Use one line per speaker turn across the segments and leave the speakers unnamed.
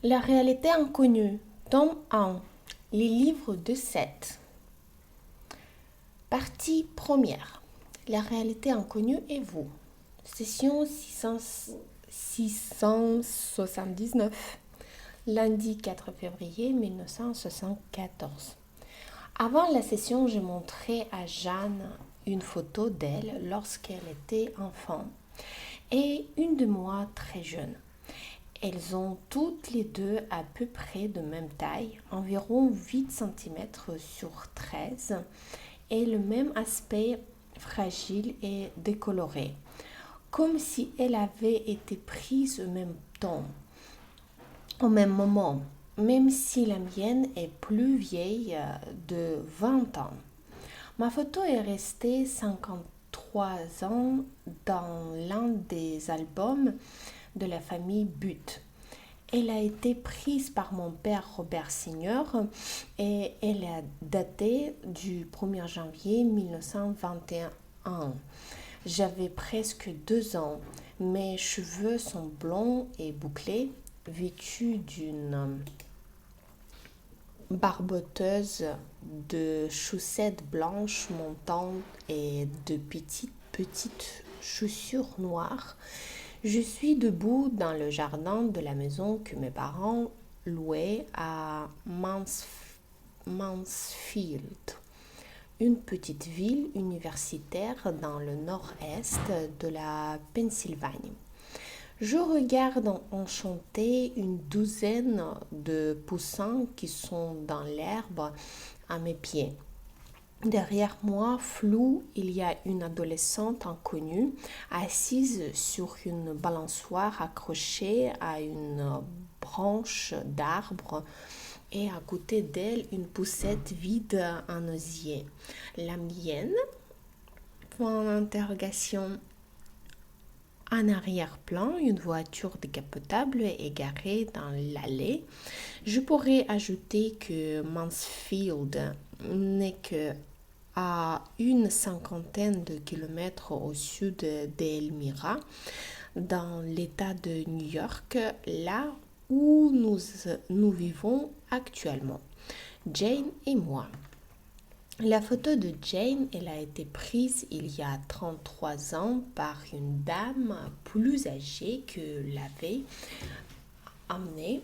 La réalité inconnue, tome 1, les livres de Seth. Partie première. La réalité inconnue et vous. Session 679. Lundi 4 février 1974. Avant la session, j'ai montré à Jeanne une photo d'elle lorsqu'elle était enfant et une de moi très jeune. Elles ont toutes les deux à peu près de même taille, environ 8 cm sur 13, et le même aspect fragile et décoloré, comme si elles avaient été prises au même temps, au même moment, même si la mienne est plus vieille de 20 ans. Ma photo est restée 53 ans dans l'un des albums de la famille Butte. Elle a été prise par mon père Robert Senior et elle est datée du 1er janvier 1921. J'avais presque 2 ans. Mes cheveux sont blonds et bouclés, vêtus d'une barboteuse de chaussettes blanches montantes et de petites chaussures noires. Je suis debout dans le jardin de la maison que mes parents louaient à Mansfield, une petite ville universitaire dans le nord-est de la Pennsylvanie. Je regarde enchanté une douzaine de poussins qui sont dans l'herbe à mes pieds. Derrière moi, flou, il y a une adolescente inconnue assise sur une balançoire accrochée à une branche d'arbre et à côté d'elle une poussette vide en osier. La mienne? Point d'interrogation. En arrière-plan, une voiture décapotable est garée dans l'allée. Je pourrais ajouter que Mansfield n'est que à une cinquantaine de kilomètres au sud d'Elmira, dans l'État de New York, là où nous vivons actuellement, Jane et moi. La photo de Jane, elle a été prise il y a 33 ans par une dame plus âgée amenée,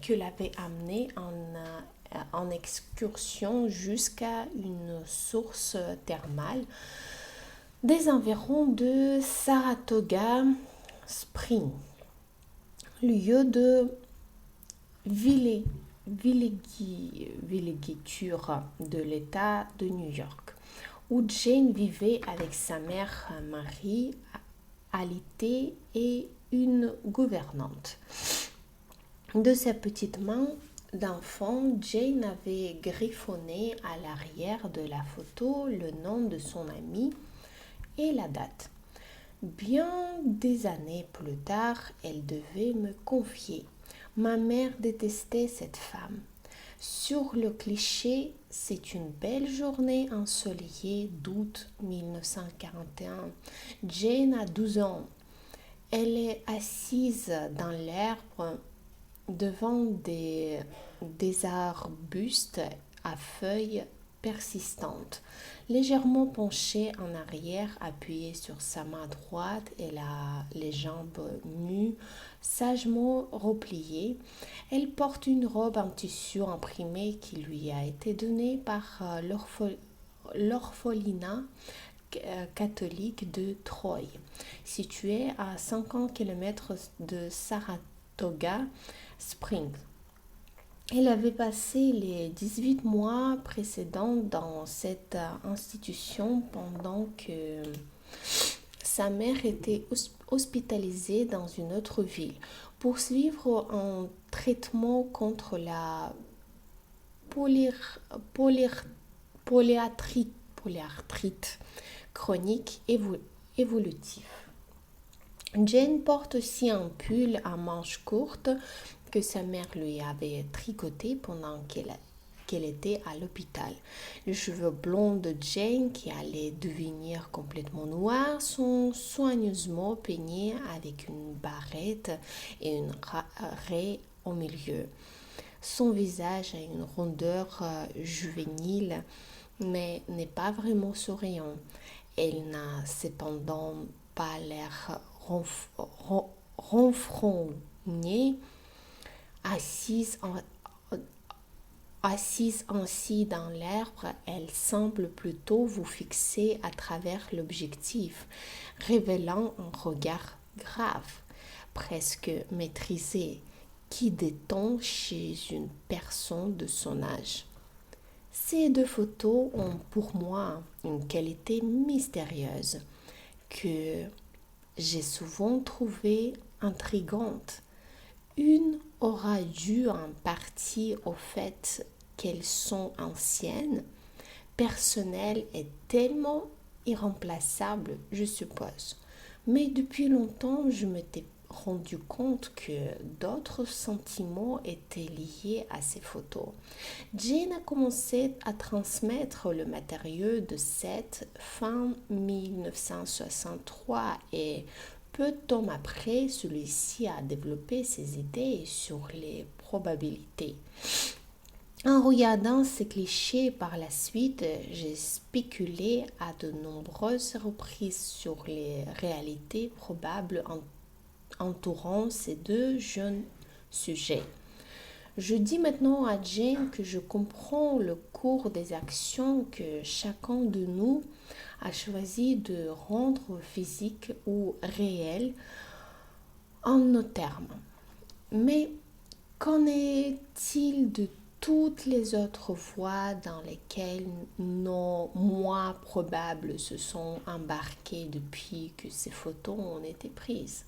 que l'avait amenée en excursion jusqu'à une source thermale des environs de Saratoga Springs, lieu de villégiature de l'État de New York, où Jane vivait avec sa mère Marie, alitée et une gouvernante. De sa petite main d'enfant, Jane avait griffonné à l'arrière de la photo le nom de son ami et la date. Bien des années plus tard, elle devait me confier. Ma mère détestait cette femme. Sur le cliché, c'est une belle journée ensoleillée d'août 1941. Jane a 12 ans. Elle est assise dans l'herbe devant des arbustes à feuilles persistantes, légèrement penchée en arrière, appuyée sur sa main droite et les jambes nues, sagement repliées. Elle porte une robe en tissu imprimé qui lui a été donnée par l'orphelinat catholique de Troy, situé à 50 km de Saratoga Springs. Elle avait passé les 18 mois précédents dans cette institution pendant que sa mère était hospitalisée dans une autre ville pour suivre un traitement contre la polyarthrite chronique évolutive. Jane porte aussi un pull à manches courtes que sa mère lui avait tricoté pendant qu'elle était à l'hôpital. Les cheveux blonds de Jane, qui allaient devenir complètement noirs, sont soigneusement peignés avec une barrette et une raie au milieu. Son visage a une rondeur juvénile, mais n'est pas vraiment souriant. Elle n'a cependant pas l'air renfrognée, assise Assise ainsi dans l'herbe, elle semble plutôt vous fixer à travers l'objectif, révélant un regard grave, presque maîtrisé, qui détend chez une personne de son âge. Ces deux photos ont pour moi une qualité mystérieuse que j'ai souvent trouvée intrigante. Une aura dû en partie au fait qu'elles sont anciennes, personnelles et tellement irremplaçables, je suppose. Mais depuis longtemps, je m'étais rendu compte que d'autres sentiments étaient liés à ces photos. Jane a commencé à transmettre le matériau de cette fin 1963 et peu de temps après, celui-ci a développé ses idées sur les probabilités. En regardant ces clichés par la suite, j'ai spéculé à de nombreuses reprises sur les réalités probables entourant ces deux jeunes sujets. Je dis maintenant à Jane que je comprends le cours des actions que chacun de nous a choisi de rendre physiques ou réelles en nos termes. Mais qu'en est-il de toutes les autres voies dans lesquelles nos moi probables se sont embarqués depuis que ces photos ont été prises?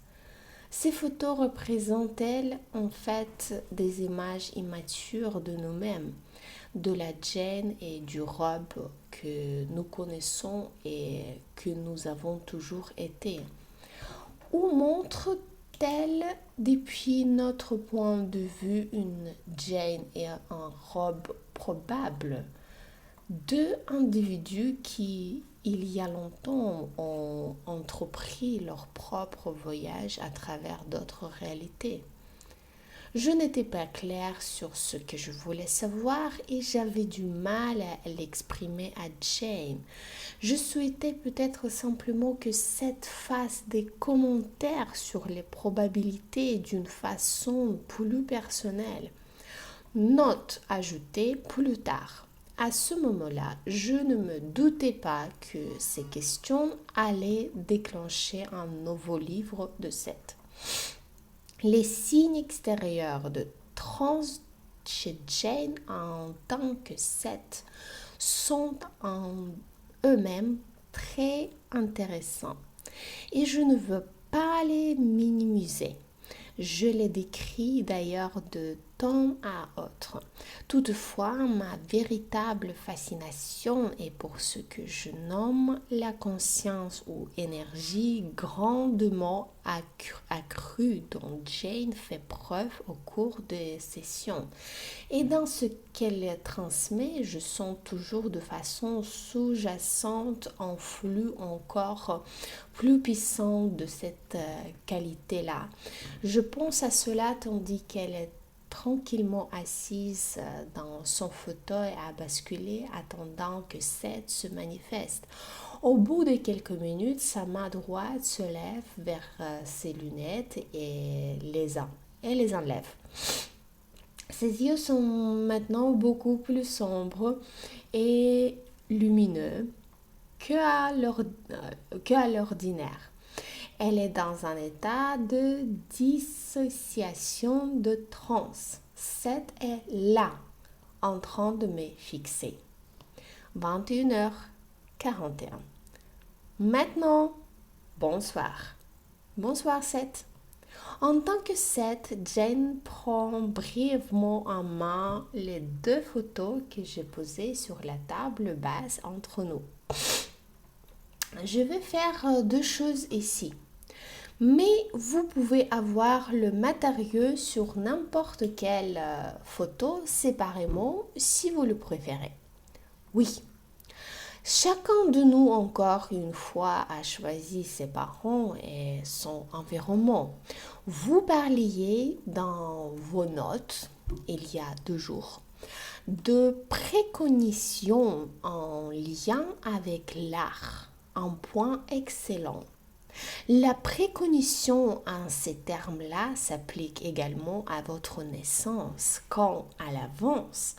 Ces photos représentent-elles en fait des images immatures de nous-mêmes, de la Jane et du Rob que nous connaissons et que nous avons toujours été? Ou montrent-elles depuis notre point de vue une Jane et un Rob probables? Deux individus qui, il y a longtemps, ont entrepris leur propre voyage à travers d'autres réalités. Je n'étais pas claire sur ce que je voulais savoir et j'avais du mal à l'exprimer à Jane. Je souhaitais peut-être simplement que cette fasse des commentaires sur les probabilités d'une façon plus personnelle. Note ajoutée plus tard. À ce moment-là, je ne me doutais pas que ces questions allaient déclencher un nouveau livre de 7. Les signes extérieurs de trans chez Jane en tant que 7 sont en eux-mêmes très intéressants et je ne veux pas les minimiser. Je les décris d'ailleurs de temps à autre. Toutefois, ma véritable fascination est pour ce que je nomme la conscience ou énergie grandement accrue dont Jane fait preuve au cours des sessions. Et dans ce qu'elle transmet, je sens toujours de façon sous-jacente un flux encore plus puissant de cette qualité-là. Je pense à cela tandis qu'elle est tranquillement assise dans son fauteuil à basculer, attendant que Seth se manifeste. Au bout de quelques minutes, sa main droite se lève vers ses lunettes et les enlève. Ses yeux sont maintenant beaucoup plus sombres et lumineux qu'à l'ordinaire. Elle est dans un état de dissociation de transe. Seth est là, en train de me fixer. 21h41. Maintenant, bonsoir. Bonsoir, Seth. En tant que Seth, Jane prend brièvement en main les deux photos que j'ai posées sur la table basse entre nous. Je vais faire deux choses ici. Mais vous pouvez avoir le matériau sur n'importe quelle photo séparément si vous le préférez. Oui, Chacun de nous, encore une fois, a choisi ses parents et son environnement. Vous parliez dans vos notes, il y a 2 jours, de préconitions en lien avec l'art, un point excellent. La préconition en ces termes-là s'applique également à votre naissance, quand à l'avance,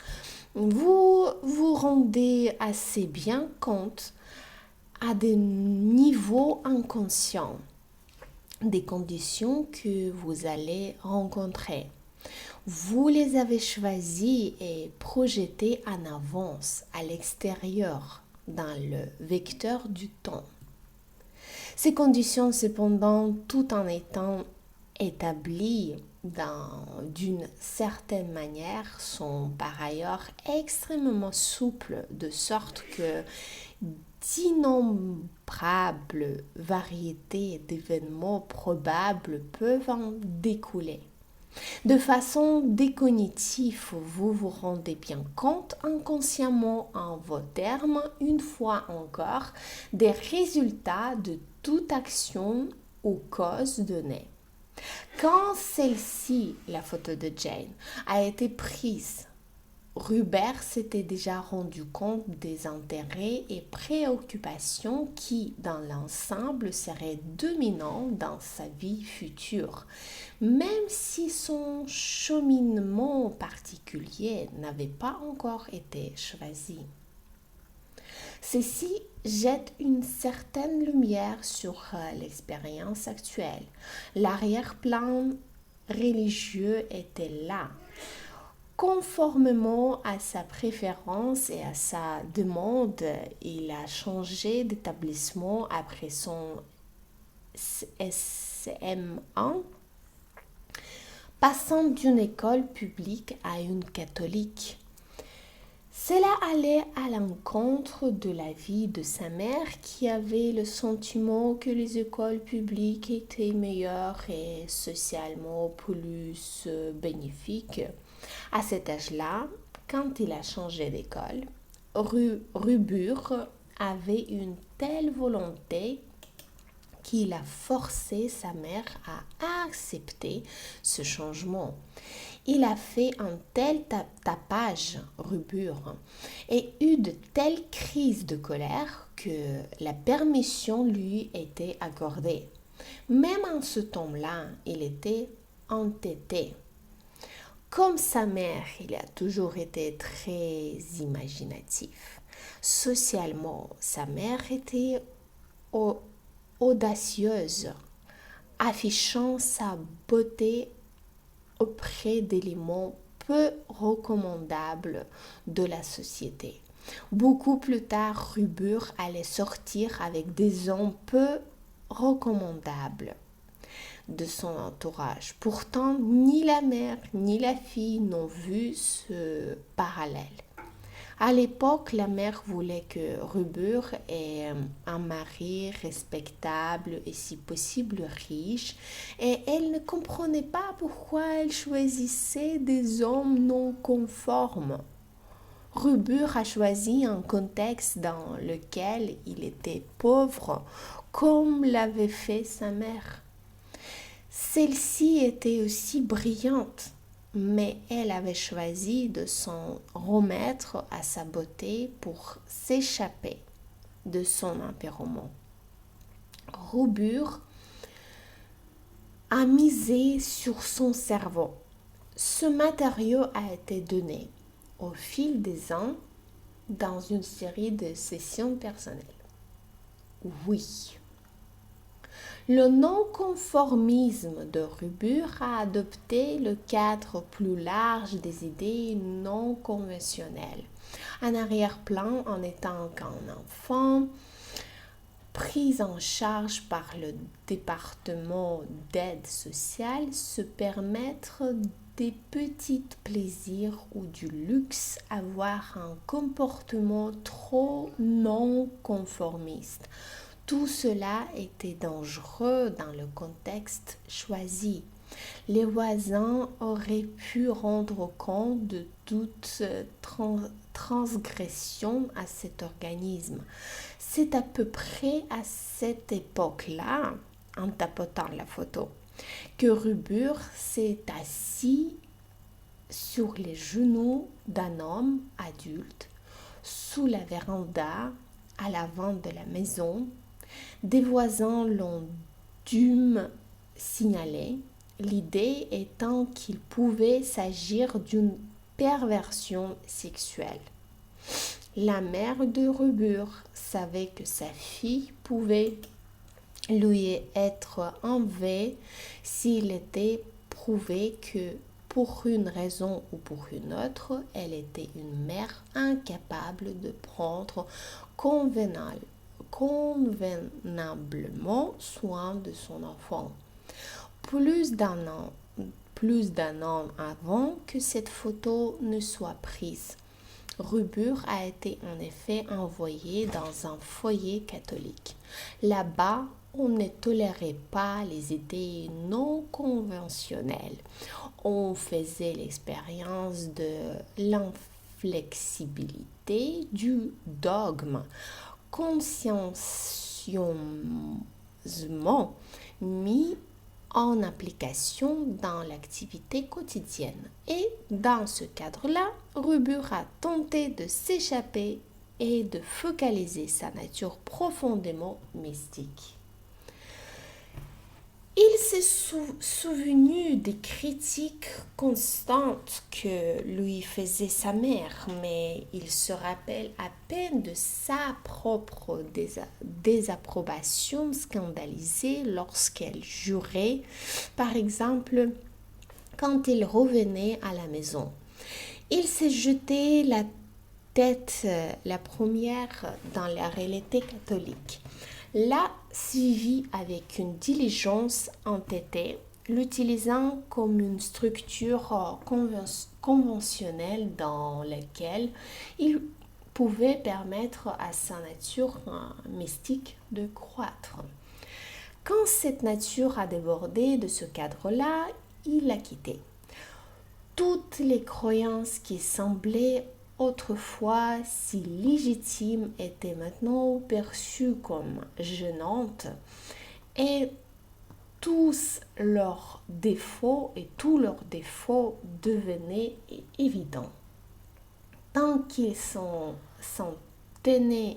vous vous rendez assez bien compte à des niveaux inconscients des conditions que vous allez rencontrer. Vous les avez choisies et projetées en avance à l'extérieur dans le vecteur du temps. Ces conditions, cependant, tout en étant établies d'une certaine manière, sont par ailleurs extrêmement souples, de sorte que d'innombrables variétés d'événements probables peuvent en découler. De façon décognitive, vous vous rendez bien compte inconsciemment en vos termes, une fois encore, des résultats de toute action ou cause donnée. Quand celle-ci, la photo de Jane, a été prise, Rubert s'était déjà rendu compte des intérêts et préoccupations qui, dans l'ensemble, seraient dominants dans sa vie future, même si son cheminement particulier n'avait pas encore été choisi. Ceci jette une certaine lumière sur l'expérience actuelle. L'arrière-plan religieux était là. Conformément à sa préférence et à sa demande, il a changé d'établissement après son SM1, passant d'une école publique à une catholique. Cela allait à l'encontre de l'avis de sa mère qui avait le sentiment que les écoles publiques étaient meilleures et socialement plus bénéfiques. À cet âge-là, quand il a changé d'école, Rubur avait une telle volonté qu'il a forcé sa mère à accepter ce changement. Il a fait un tel tapage, Rubur, et eut de telles crises de colère que la permission lui était accordée. Même en ce temps-là, il était entêté. Comme sa mère, il a toujours été très imaginatif. Socialement, sa mère était audacieuse, affichant sa beauté auprès d'éléments peu recommandables de la société. Beaucoup plus tard, Rubur allait sortir avec des hommes peu recommandables de son entourage. Pourtant, ni la mère ni la fille n'ont vu ce parallèle. À l'époque, la mère voulait que Rubur ait un mari respectable et si possible riche, et elle ne comprenait pas pourquoi elle choisissait des hommes non conformes. Rubur a choisi un contexte dans lequel il était pauvre, comme l'avait fait sa mère. Celle-ci était aussi brillante, mais elle avait choisi de s'en remettre à sa beauté pour s'échapper de son empêchement. Rubur a misé sur son cerveau. Ce matériau a été donné au fil des ans dans une série de sessions personnelles. Oui. Le non-conformisme de Rubur a adopté le cadre plus large des idées non conventionnelles. En arrière-plan, en étant qu'un enfant, pris en charge par le département d'aide sociale, se permettre des petits plaisirs ou du luxe, avoir un comportement trop non conformiste. Tout cela était dangereux dans le contexte choisi. Les voisins auraient pu rendre compte de toute transgression à cet organisme. C'est à peu près à cette époque-là, en tapotant la photo, que Rubur s'est assis sur les genoux d'un homme adulte sous la véranda à l'avant de la maison. Des voisins l'ont dû signaler, l'idée étant qu'il pouvait s'agir d'une perversion sexuelle. La mère de Rubur savait que sa fille pouvait lui être enlevée s'il était prouvé que, pour une raison ou pour une autre, elle était une mère incapable de prendre convenablement soin de son enfant. Plus d'un an avant que cette photo ne soit prise, Rubur a été en effet envoyé dans un foyer catholique. Là-bas, on ne tolérait pas les idées non conventionnelles. On faisait l'expérience de l'inflexibilité du dogme, consciencieusement mis en application dans l'activité quotidienne. Et dans ce cadre-là, Rubur a tenté de s'échapper et de focaliser sa nature profondément mystique. Il s'est souvenu des critiques constantes que lui faisait sa mère, mais il se rappelle à peine de sa propre désapprobation scandalisée lorsqu'elle jurait, par exemple, quand il revenait à la maison. Il s'est jeté la tête la première dans la réalité catholique. L'a suivi avec une diligence entêtée, l'utilisant comme une structure conventionnelle dans laquelle il pouvait permettre à sa nature mystique de croître. Quand cette nature a débordé de ce cadre-là, il l'a quitté. Toutes les croyances qui semblaient autrefois si légitimes étaient maintenant perçues comme gênantes et tous leurs défauts devenaient évidents. Tant qu'ils s'en tenaient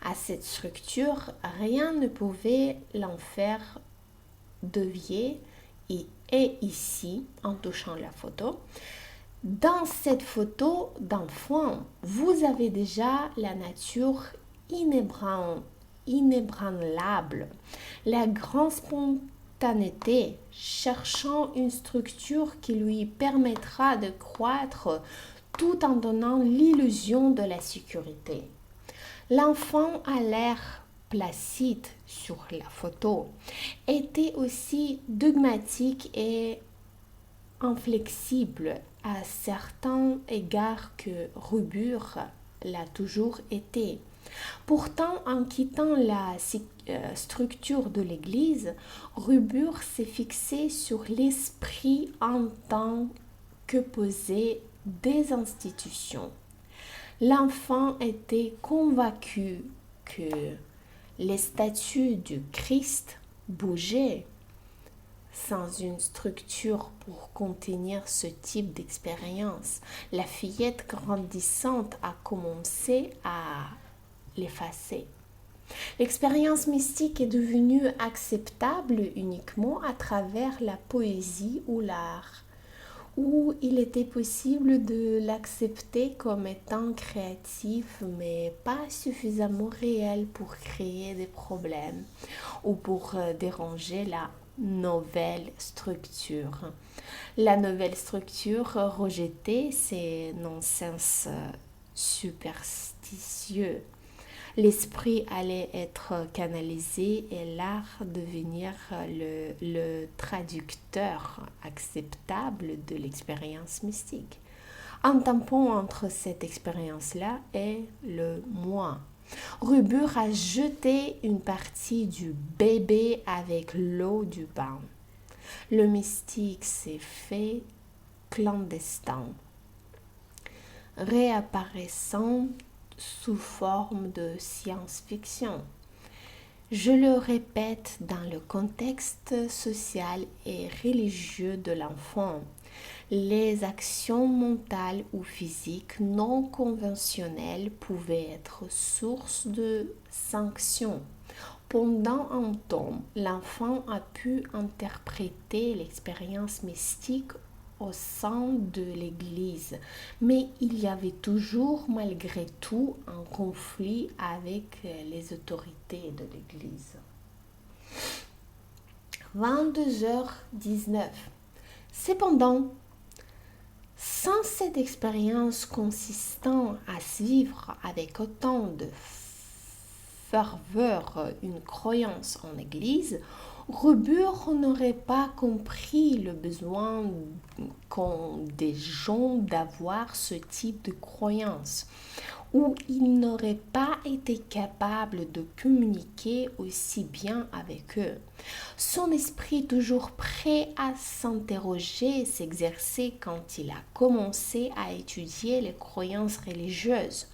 à cette structure, rien ne pouvait l'en faire dévier. Et ici, en touchant la photo, dans cette photo d'enfant, vous avez déjà la nature inébranlable, la grande spontanéité, cherchant une structure qui lui permettra de croître tout en donnant l'illusion de la sécurité. L'enfant a l'air placide sur la photo était aussi dogmatique et inflexible à certains égards que Rubur l'a toujours été. Pourtant, en quittant la structure de l'Église, Rubur s'est fixé sur l'esprit en tant que posé des institutions. L'enfant était convaincu que les statues du Christ bougeaient. Sans une structure pour contenir ce type d'expérience, la fillette grandissante a commencé à l'effacer. L'expérience mystique est devenue acceptable uniquement à travers la poésie ou l'art, où il était possible de l'accepter comme étant créatif mais pas suffisamment réel pour créer des problèmes ou pour déranger la nouvelle structure. La nouvelle structure rejetée, c'est non-sens superstitieux. L'esprit allait être canalisé et l'art devenir le traducteur acceptable de l'expérience mystique. Un tampon entre cette expérience-là et le moi. Rubur a jeté une partie du bébé avec l'eau du bain. Le mystique s'est fait clandestin. réapparaissant sous forme de science-fiction. Je le répète dans le contexte social et religieux de l'enfant. Les actions mentales ou physiques non conventionnelles pouvaient être source de sanctions. Pendant un temps, l'enfant a pu interpréter l'expérience mystique au sein de l'Église, mais il y avait toujours malgré tout un conflit avec les autorités de l'Église. 22h19. Cependant, sans cette expérience consistant à suivre avec autant de ferveur une croyance en l'Église, Rubur n'aurait pas compris le besoin qu'ont des gens d'avoir ce type de croyance, ou il n'aurait pas été capable de communiquer aussi bien avec eux. Son esprit toujours prêt à s'interroger s'exerçait quand il a commencé à étudier les croyances religieuses.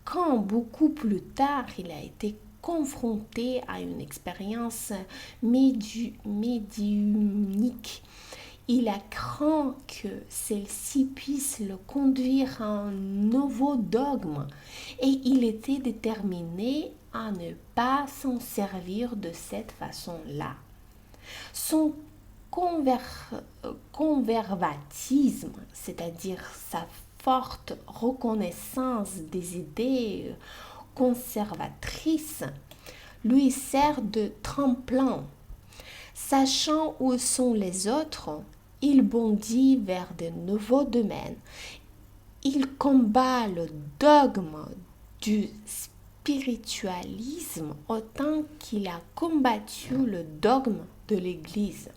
Quand beaucoup plus tard il a été confronté à une expérience médiumnique, il a craint que celle-ci puisse le conduire à un nouveau dogme et il était déterminé à ne pas s'en servir de cette façon-là. Son conservatisme, c'est-à-dire sa forte reconnaissance des idées conservatrices, lui sert de tremplin. Sachant où sont les autres, il bondit vers de nouveaux domaines. Il combat le dogme du spiritualisme autant qu'il a combattu le dogme de l'Église.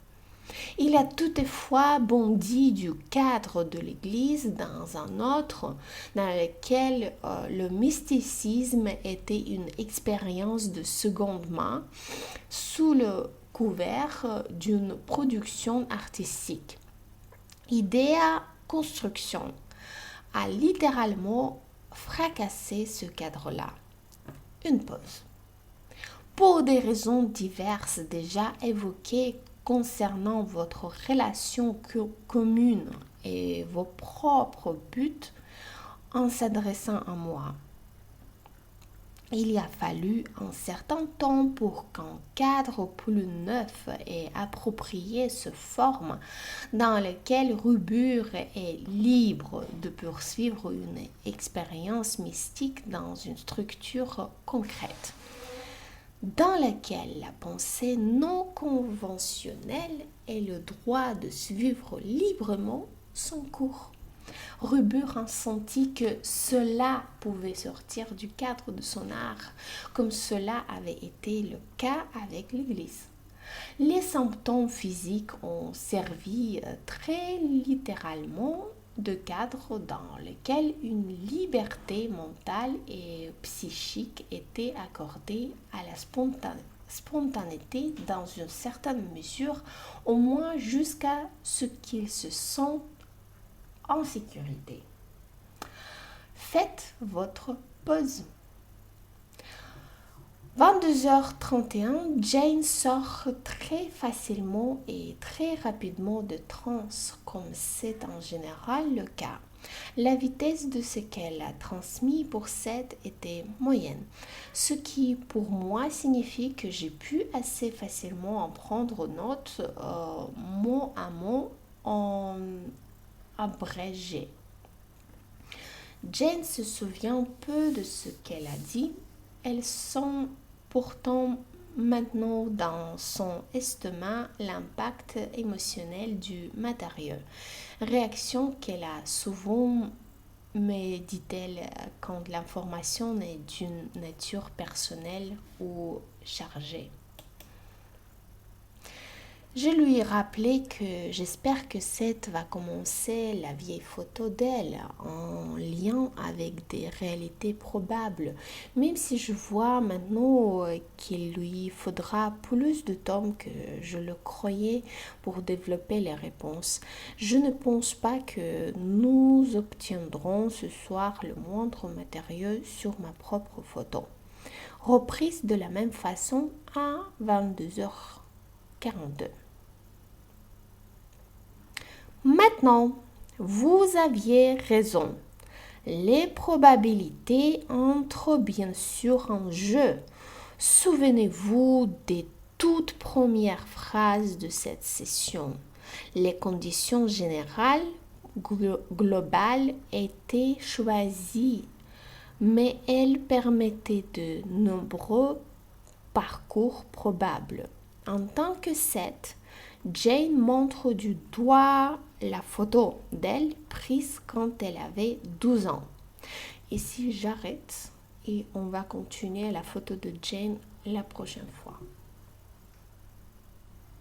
Il a toutefois bondi du cadre de l'Église dans un autre, dans lequel le mysticisme était une expérience de seconde main, sous le couvert d'une production artistique. Idea Construction a littéralement fracassé ce cadre-là. Une pause. Pour des raisons diverses déjà évoquées concernant votre relation commune et vos propres buts en s'adressant à moi, il a fallu un certain temps pour qu'un cadre plus neuf et approprié se forme dans lequel Rubur est libre de poursuivre une expérience mystique dans une structure concrète, dans laquelle la pensée non conventionnelle ait le droit de suivre librement son cours. Rubur en sentit que cela pouvait sortir du cadre de son art, comme cela avait été le cas avec l'Église. Les symptômes physiques ont servi très littéralement de cadre dans lequel une liberté mentale et psychique était accordée à la spontanéité dans une certaine mesure, au moins jusqu'à ce qu'ils se sentent en sécurité. Faites votre pause. 22h31, Jane sort très facilement et très rapidement de transe, comme c'est en général le cas. La vitesse de ce qu'elle a transmis pour cette était moyenne, ce qui pour moi signifie que j'ai pu assez facilement en prendre note mot à mot en abrégé. Jane se souvient peu de ce qu'elle a dit. Elle sent pourtant maintenant dans son estomac l'impact émotionnel du matériau, réaction qu'elle a souvent, me dit-elle, quand l'information est d'une nature personnelle ou chargée. Je lui ai rappelé que j'espère que Seth va commencer la vieille photo d'elle en lien avec des réalités probables, même si je vois maintenant qu'il lui faudra plus de temps que je le croyais pour développer les réponses. Je ne pense pas que nous obtiendrons ce soir le moindre matériau sur ma propre photo. Reprise de la même façon à 22h42. Maintenant, vous aviez raison. Les probabilités entrent bien sûr en jeu. Souvenez-vous des toutes premières phrases de cette session. Les conditions générales globales étaient choisies, mais elles permettaient de nombreux parcours probables. En tant que Seth, Jane montre du doigt la photo d'elle prise quand elle avait 12 ans. Ici, j'arrête et on va continuer la photo de Jane la prochaine fois.